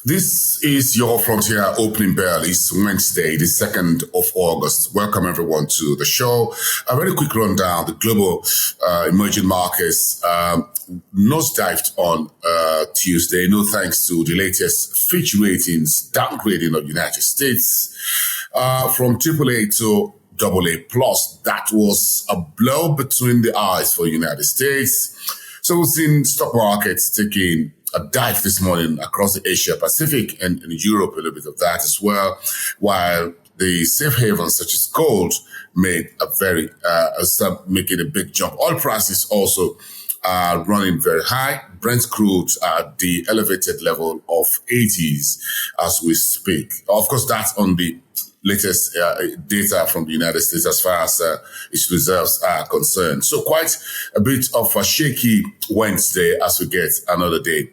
This is your Frontier opening bell. It's Wednesday, the 2nd of August. Welcome everyone to the show. A very quick rundown. The global emerging markets nosedived on Tuesday. No thanks to the latest Fitch ratings downgrading of United States from AAA to AA plus. That was a blow between the eyes for United States. So we've seen stock markets taking a dive this morning across the Asia Pacific and in Europe, a little bit of that as well, while the safe havens such as gold made making a big jump. Oil prices also running very high. Brent crude at the elevated level of 80s as we speak. Of course, that's on the latest data from the United States as far as its reserves are concerned. So quite a bit of a shaky Wednesday as we get another day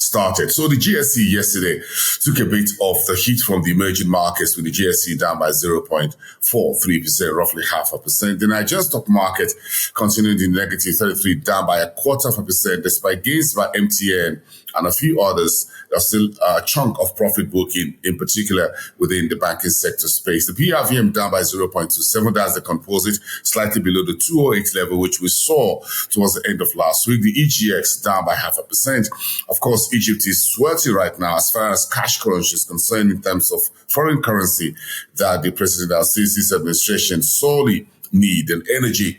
started. So the GSE yesterday took a bit of the heat from the emerging markets, with the GSE down by 0.43%, roughly 0.5%. The Nigerian stock market continuing in negative 33, down by 0.25%, despite gains by MTN and a few others. There's still a chunk of profit booking, in particular within the banking sector space. The PRVM down by 0.27. That's the composite, slightly below the 208 level, which we saw towards the end of last week. The EGX down by 0.5%. Of course, Egypt is sweaty right now as far as cash crunch is concerned in terms of foreign currency that the President Al-Sisi's administration sorely need, and energy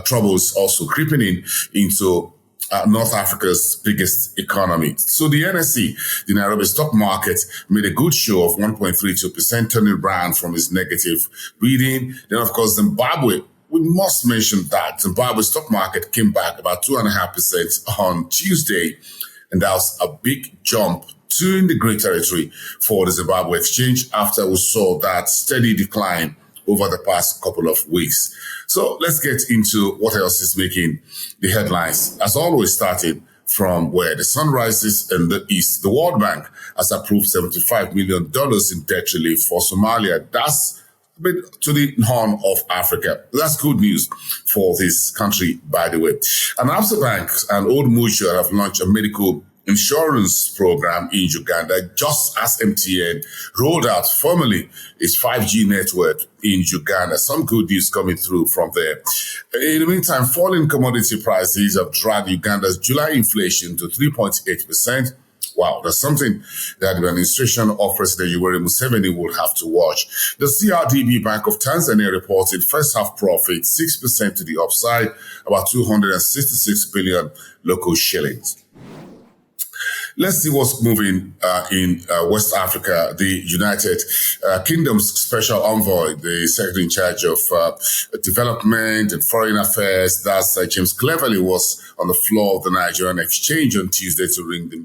troubles also creeping into North Africa's biggest economy. So the NSE, the Nairobi stock market, made a good show of 1.32%, turning around from its negative reading. Then, of course, Zimbabwe, we must mention that Zimbabwe stock market came back about 2.5% on Tuesday, and that was a big jump to the great territory for the Zimbabwe exchange after we saw that steady decline over the past couple of weeks. So let's get into what else is making the headlines. As always, starting from where the sun rises in the east. The World Bank has approved $75 million in debt relief for Somalia. That's a bit to the Horn of Africa. That's good news for this country, by the way. And Absa Bank and Old Mutual have launched a medical insurance program in Uganda, just as MTN rolled out formally its 5G network in Uganda. Some good news coming through from there. In the meantime, falling commodity prices have dragged Uganda's July inflation to 3.8%. Wow, that's something that the administration of President Yoweri Museveni will have to watch. The CRDB Bank of Tanzania reported first half profit 6% to the upside, about 266 billion local shillings. Let's see what's moving in West Africa. The United Kingdom's special envoy, the secretary in charge of development and foreign affairs, that's James Cleverly, was on the floor of the Nigerian exchange on Tuesday to ring the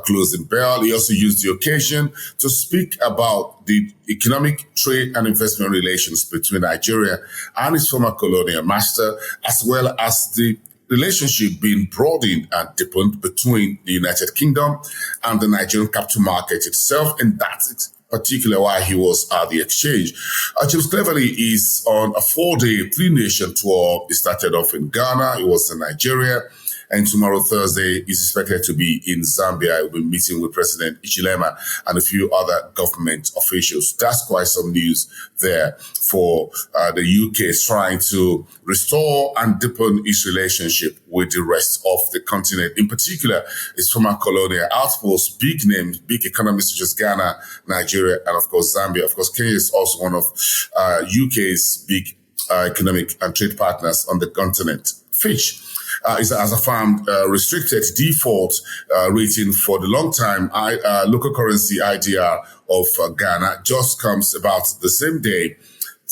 closing bell. He also used the occasion to speak about the economic, trade and investment relations between Nigeria and its former colonial master, as well as the relationship being broadened and deepened between the United Kingdom and the Nigerian capital market itself, and that's particularly why he was at the exchange. James Cleverly is on a 4-day, 3-nation tour. He started off in Ghana, he was in Nigeria, and tomorrow, Thursday, is expected to be in Zambia. He'll be meeting with President Ichilema and a few other government officials. That's quite some news there for the UK trying to restore and deepen its relationship with the rest of the continent. In particular, its former colonial outposts, big names, big economies such as Ghana, Nigeria, and of course, Zambia. Of course, Kenya is also one of UK's big economic and trade partners on the continent. Fitch has affirmed restricted default rating for the long-time local currency IDR of Ghana. Just comes about the same day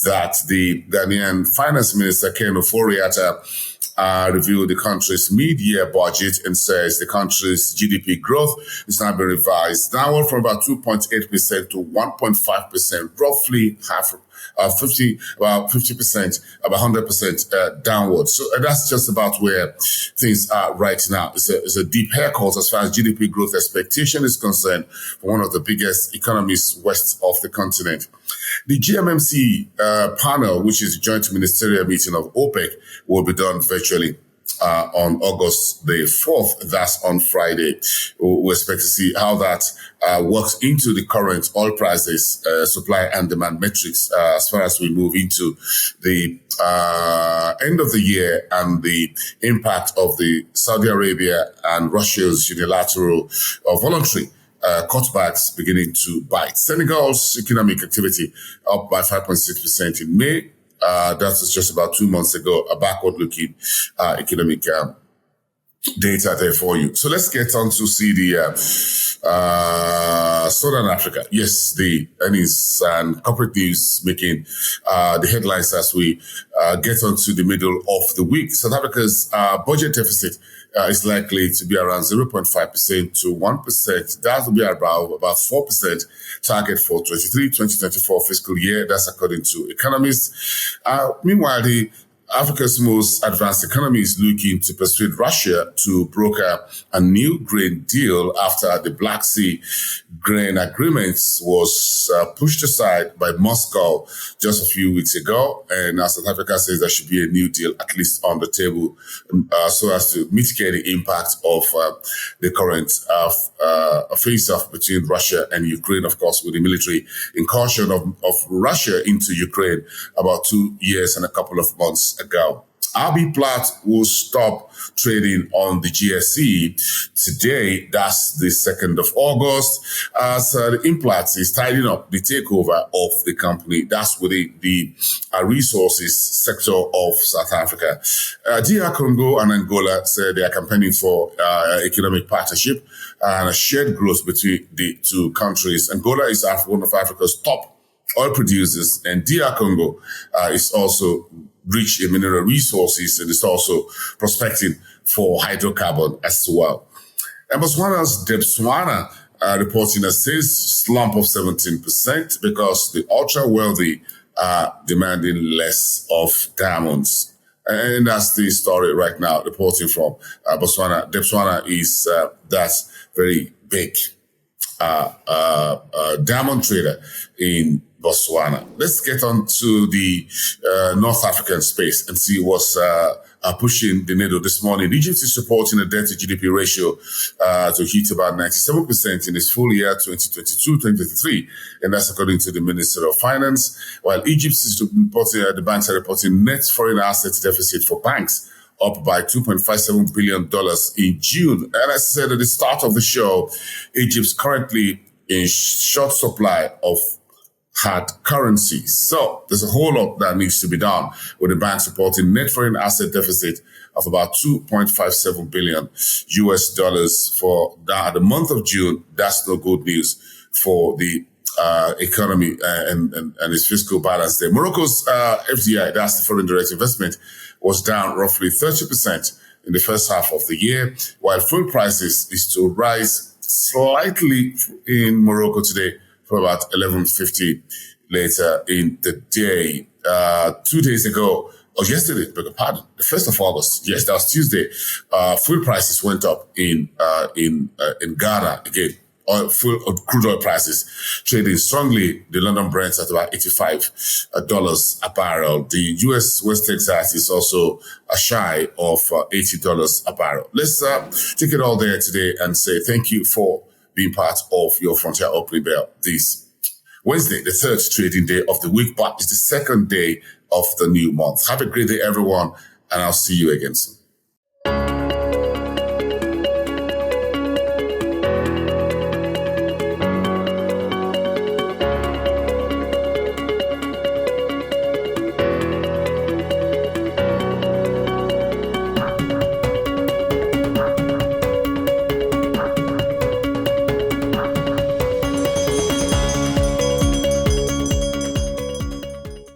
that the Ghanaian Finance Minister Ken Ofori-Atta reviewed the country's mid-year budget and says the country's GDP growth is now being revised downward from about 2.8% to 1.5%, roughly half. 50%, about 100% downward. So that's just about where things are right now. It's a deep haircut as far as GDP growth expectation is concerned for one of the biggest economies west of the continent. The GMMC panel, which is the joint ministerial meeting of OPEC, will be done virtually on August the 4th. That's on Friday. We expect to see how that works into the current oil prices, supply and demand metrics as far as we move into the end of the year and the impact of the Saudi Arabia and Russia's unilateral or voluntary cutbacks beginning to bite. Senegal's economic activity up by 5.6% in May. That was just about 2 months ago, a backward-looking economic data there for you. So let's get on to see the Southern Africa. Yes, the earnings and corporate news making the headlines as we get onto the middle of the week. South Africa's budget deficit is likely to be around 0.5% to 1%. That will be about 4% target for 2023-2024 fiscal year. That's according to economists. Meanwhile, Africa's most advanced economy is looking to persuade Russia to broker a new grain deal after the Black Sea grain agreement was pushed aside by Moscow just a few weeks ago. And now South Africa says there should be a new deal at least on the table so as to mitigate the impact of the current face-off between Russia and Ukraine, of course, with the military incursion of Russia into Ukraine about 2 years and a couple of months ago. RB Plat will stop trading on the GSE today. That's the 2nd of August. As the Implat is tidying up the takeover of the company. That's within the resources sector of South Africa. DR Congo and Angola said they are campaigning for economic partnership and a shared growth between the two countries. Angola is one of Africa's top oil producers, and DR Congo is also rich in mineral resources and is also prospecting for hydrocarbon as well. And Botswana's Debswana reporting a sales slump of 17% because the ultra-wealthy are demanding less of diamonds. And that's the story right now, reporting from Botswana. Debswana is that very big diamond trader in Botswana. Let's get on to the North African space and see what's pushing the needle this morning. Egypt is reporting a debt-to-GDP ratio to hit about 97% in its full year 2022-2023, and that's according to the Minister of Finance. While Egypt is reporting, the banks are reporting net foreign assets deficit for banks up by $2.57 billion in June. And as I said at the start of the show, Egypt's currently in short supply of hard currencies. So there's a whole lot that needs to be done, with the banks reporting net foreign asset deficit of about $2.57 billion US dollars for the month of June. That's no good news for the economy and its fiscal balance there. Morocco's FDI, that's the foreign direct investment, was down roughly 30% in the first half of the year, while fuel prices is to rise slightly in Morocco today for about 11.50 later in the day. 2 days ago, or yesterday, beg your pardon, the 1st of August, yes, that was Tuesday, fuel prices went up in Ghana again. Crude oil prices trading strongly. The London Brent at about $85 a barrel. The US West Texas is also shy of $80 a barrel. Let's take it all there today and say thank you for being part of your Frontier Opening Bell this Wednesday, the 3rd trading day of the week, but it's the 2nd day of the new month. Have a great day, everyone, and I'll see you again soon.